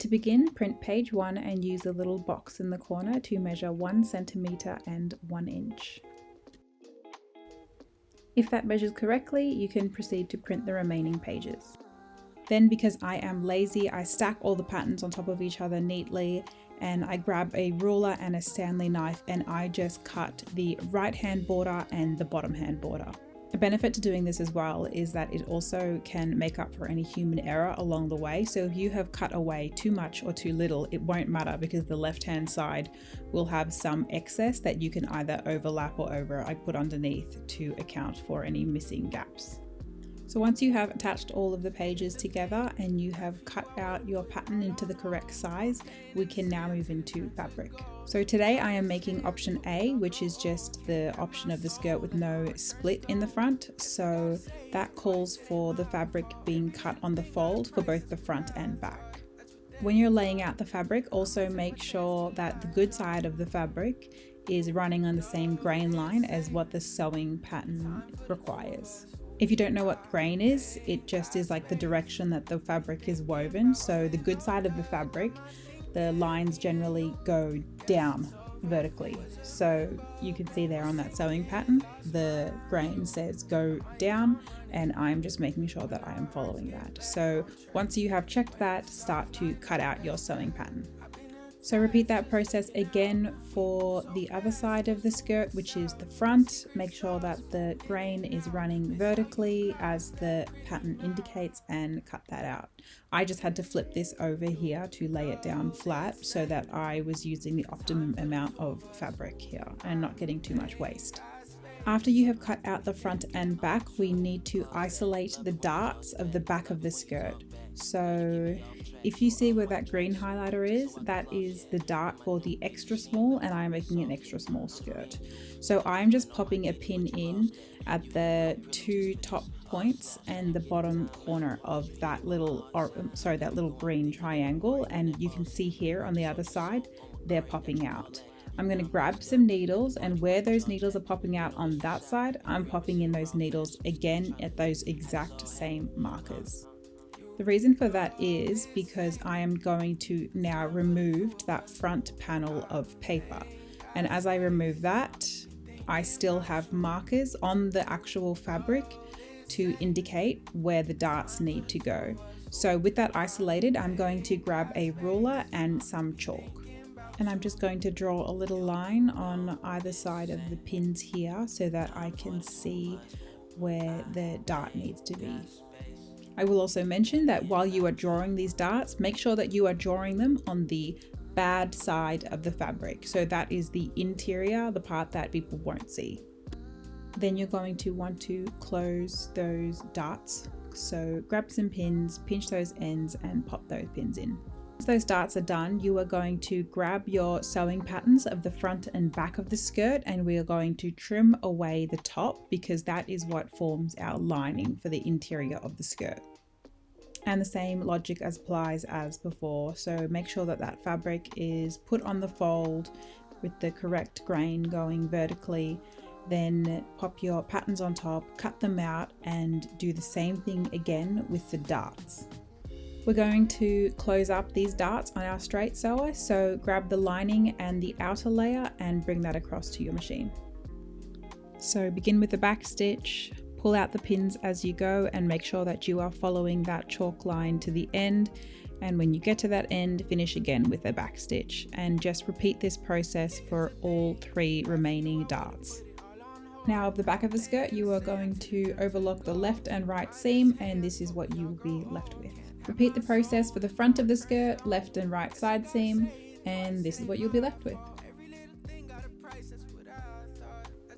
To begin, print page 1 and use the little box in the corner to measure 1 centimeter and 1 inch. If that measures correctly, you can proceed to print the remaining pages. Then, because I am lazy, I stack all the patterns on top of each other neatly, and I grab a ruler and a Stanley knife and I just cut the right hand border and the bottom hand border. A benefit to doing this as well is that it also can make up for any human error along the way. So if you have cut away too much or too little, it won't matter because the left hand side will have some excess that you can either overlap or I put underneath to account for any missing gaps. So once you have attached all of the pages together and you have cut out your pattern into the correct size, we can now move into fabric. So today I am making option A, which is just the option of the skirt with no split in the front. So that calls for the fabric being cut on the fold for both the front and back. When you're laying out the fabric, also make sure that the good side of the fabric is running on the same grain line as what the sewing pattern requires. If you don't know what grain is, it just is like the direction that the fabric is woven. So the good side of the fabric, the lines generally go down vertically. So you can see there on that sewing pattern, the grain says go down, and I'm just making sure that I am following that. So once you have checked that, start to cut out your sewing pattern. So repeat that process again for the other side of the skirt, which is the front. Make sure that the grain is running vertically as the pattern indicates and cut that out. I just had to flip this over here to lay it down flat so that I was using the optimum amount of fabric here and not getting too much waste. After you have cut out the front and back, we need to isolate the darts of the back of the skirt. So if you see where that green highlighter is, that is the dart for the extra small, and I'm making an extra small skirt. So I'm just popping a pin in at the 2 top points and the bottom corner of that little green triangle, and you can see here on the other side, they're popping out. I'm going to grab some needles, and where those needles are popping out on that side, I'm popping in those needles again at those exact same markers. The reason for that is because I am going to now remove that front panel of paper. And as I remove that, I still have markers on the actual fabric to indicate where the darts need to go. So with that isolated, I'm going to grab a ruler and some chalk. And I'm just going to draw a little line on either side of the pins here so that I can see where the dart needs to be. I will also mention that while you are drawing these darts, make sure that you are drawing them on the bad side of the fabric. So that is the interior, the part that people won't see. Then you're going to want to close those darts. So grab some pins, pinch those ends and pop those pins in. Once those darts are done, you are going to grab your sewing patterns of the front and back of the skirt, and we are going to trim away the top because that is what forms our lining for the interior of the skirt. And the same logic applies as before. So make sure that that fabric is put on the fold with the correct grain going vertically. Then pop your patterns on top, cut them out, and do the same thing again with the darts. We're going to close up these darts on our straight sewer, so grab the lining and the outer layer and bring that across to your machine. So begin with the back stitch, pull out the pins as you go and make sure that you are following that chalk line to the end, and when you get to that end, finish again with a back stitch, and just repeat this process for all 3 remaining darts. Now of the back of the skirt, you are going to overlock the left and right seam, and this is what you will be left with. Repeat the process for the front of the skirt, left and right side seam, and this is what you'll be left with.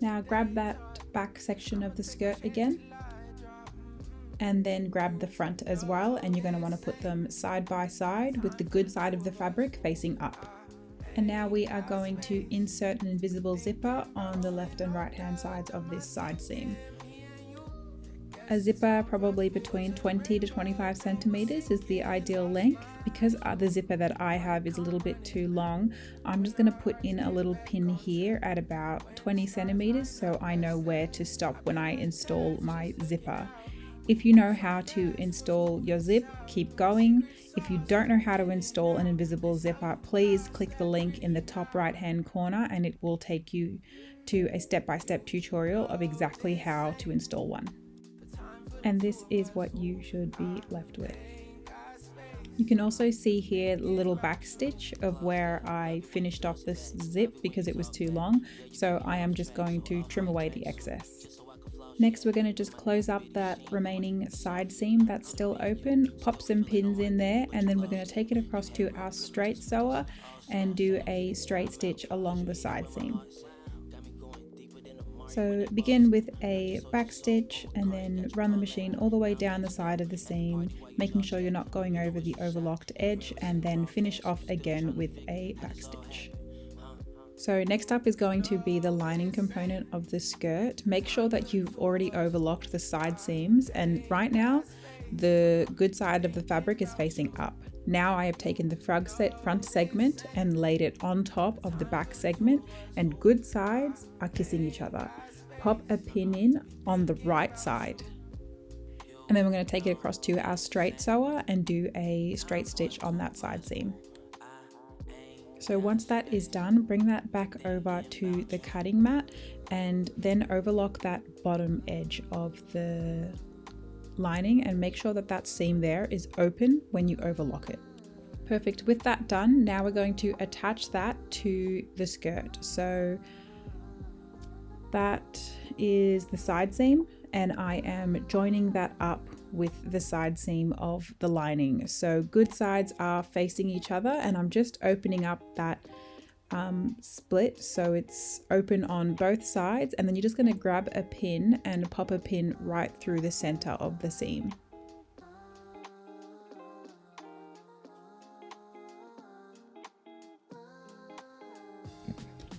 Now grab that back section of the skirt again, and then grab the front as well, and you're going to want to put them side by side with the good side of the fabric facing up. And now we are going to insert an invisible zipper on the left and right hand sides of this side seam. A zipper probably between 20 to 25 centimeters is the ideal length. Because the zipper that I have is a little bit too long, I'm just going to put in a little pin here at about 20 centimeters so I know where to stop when I install my zipper. If you know how to install your zip, keep going. If you don't know how to install an invisible zipper, please click the link in the top right hand corner and it will take you to a step-by-step tutorial of exactly how to install one. And this is what you should be left with. You can also see here the little back stitch of where I finished off this zip because it was too long. So I am just going to trim away the excess. Next, we're going to just close up that remaining side seam that's still open, pop some pins in there, and then we're going to take it across to our straight sewer and do a straight stitch along the side seam. So begin with a back stitch and then run the machine all the way down the side of the seam, making sure you're not going over the overlocked edge, and then finish off again with a back stitch. So next up is going to be the lining component of the skirt. Make sure that you've already overlocked the side seams, and right now the good side of the fabric is facing up. Now I have taken the front segment and laid it on top of the back segment, and good sides are kissing each other. Pop a pin in on the right side. And then we're going to take it across to our straight sewer and do a straight stitch on that side seam. So once that is done, bring that back over to the cutting mat and then overlock that bottom edge of the lining and make sure that that seam there is open when you overlock it. Perfect. With that done, now we're going to attach that to the skirt. So that is the side seam, and I am joining that up with the side seam of the lining. So good sides are facing each other, and I'm just opening up that split so it's open on both sides, and then you're just going to grab a pin and pop a pin right through the center of the seam.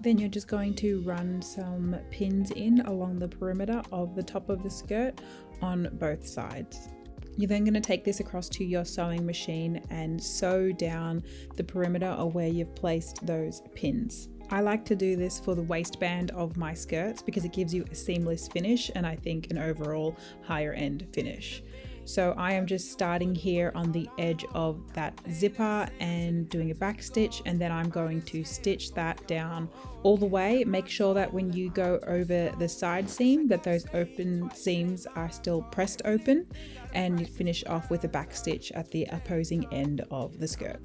Then you're just going to run some pins in along the perimeter of the top of the skirt on both sides. You're then going to take this across to your sewing machine and sew down the perimeter of where you've placed those pins. I like to do this for the waistband of my skirts because it gives you a seamless finish and I think an overall higher end finish. So I am just starting here on the edge of that zipper and doing a back stitch, and then I'm going to stitch that down all the way. Make sure that when you go over the side seam that those open seams are still pressed open, and you finish off with a back stitch at the opposing end of the skirt.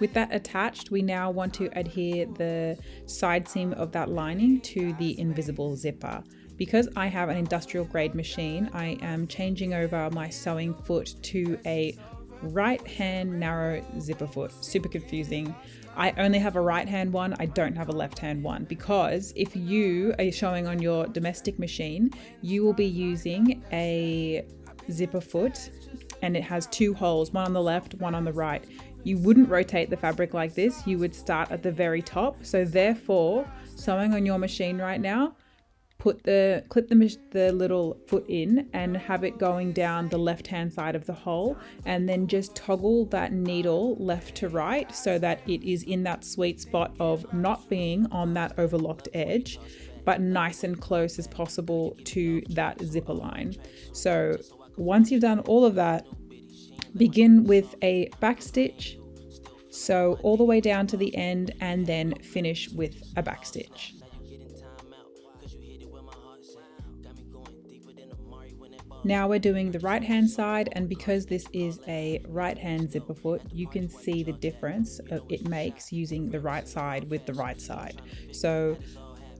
With that attached, we now want to adhere the side seam of that lining to the invisible zipper. Because I have an industrial grade machine, I am changing over my sewing foot to a right hand narrow zipper foot. Super confusing. I only have a right hand one, I don't have a left hand one, because if you are sewing on your domestic machine, you will be using a zipper foot and it has two holes, one on the left, one on the right. You wouldn't rotate the fabric like this, you would start at the very top. So therefore, sewing on your machine right now, clip the little foot in and have it going down the left hand side of the hole, and then just toggle that needle left to right so that it is in that sweet spot of not being on that overlocked edge, but nice and close as possible to that zipper line. So once you've done all of that, begin with a back stitch, sew all the way down to the end, and then finish with a back stitch. Now we're doing the right hand side, and because this is a right hand zipper foot, you can see the difference it makes using the right side with the right side. So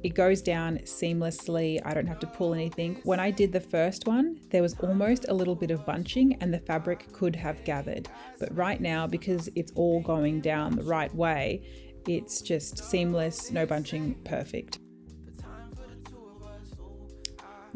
it goes down seamlessly. I don't have to pull anything. When I did the first one, there was almost a little bit of bunching and the fabric could have gathered. But right now, because it's all going down the right way, it's just seamless, no bunching, perfect.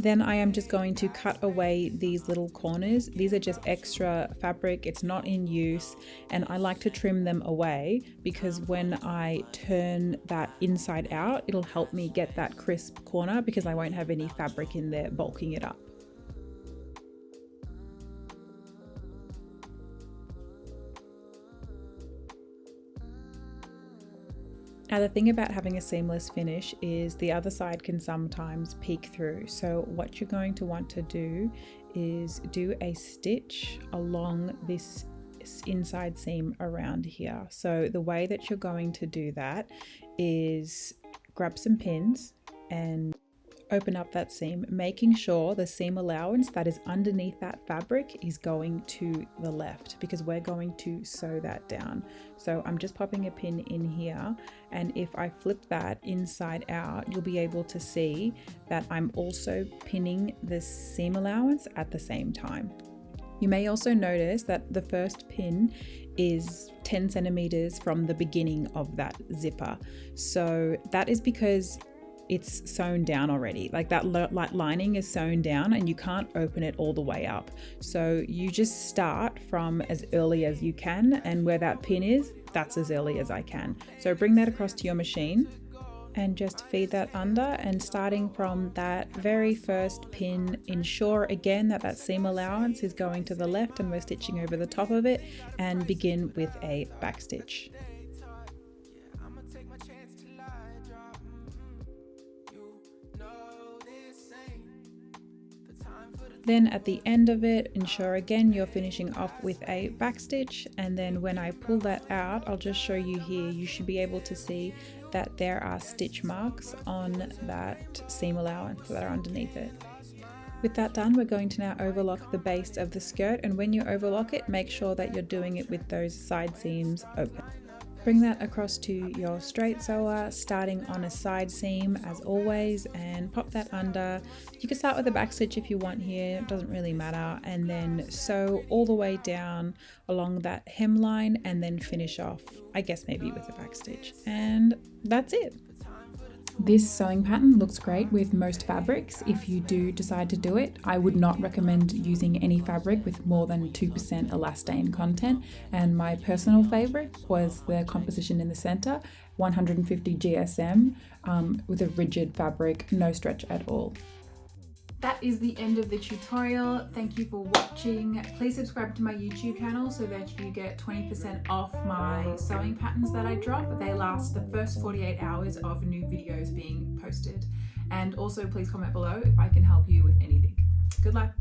Then I am just going to cut away these little corners. These are just extra fabric, it's not in use, and I like to trim them away because when I turn that inside out, it'll help me get that crisp corner because I won't have any fabric in there bulking it up. Now the thing about having a seamless finish is the other side can sometimes peek through. So what you're going to want to do is do a stitch along this inside seam around here. So the way that you're going to do that is grab some pins and open up that seam, making sure the seam allowance that is underneath that fabric is going to the left, because we're going to sew that down. So I'm just popping a pin in here, and if I flip that inside out, you'll be able to see that I'm also pinning the seam allowance at the same time. You may also notice that the first pin is 10 centimeters from the beginning of that zipper. So that is because it's sewn down already. Like that lining is sewn down and you can't open it all the way up. So you just start from as early as you can, and where that pin is, that's as early as I can. So bring that across to your machine and just feed that under, and starting from that very first pin, ensure again that that seam allowance is going to the left and we're stitching over the top of it, and begin with a back stitch. Then at the end of it, ensure again you're finishing off with a back stitch, and then when I pull that out, I'll just show you here, you should be able to see that there are stitch marks on that seam allowance that are underneath it. With that done, we're going to now overlock the base of the skirt, and when you overlock it, make sure that you're doing it with those side seams open. Bring that across to your straight sewer, starting on a side seam as always, and pop that under. You can start with a back stitch if you want here, it doesn't really matter, and then sew all the way down along that hemline, and then finish off, I guess maybe with a back stitch, and that's it. This sewing pattern looks great with most fabrics. If you do decide to do it, I would not recommend using any fabric with more than 2% elastane content. And my personal favorite was the composition in the center, 150 GSM, with a rigid fabric, no stretch at all. That is the end of the tutorial. Thank you for watching. Please subscribe to my YouTube channel so that you get 20% off my sewing patterns that I drop. They last the first 48 hours of new videos being posted. And also please comment below if I can help you with anything. Good luck.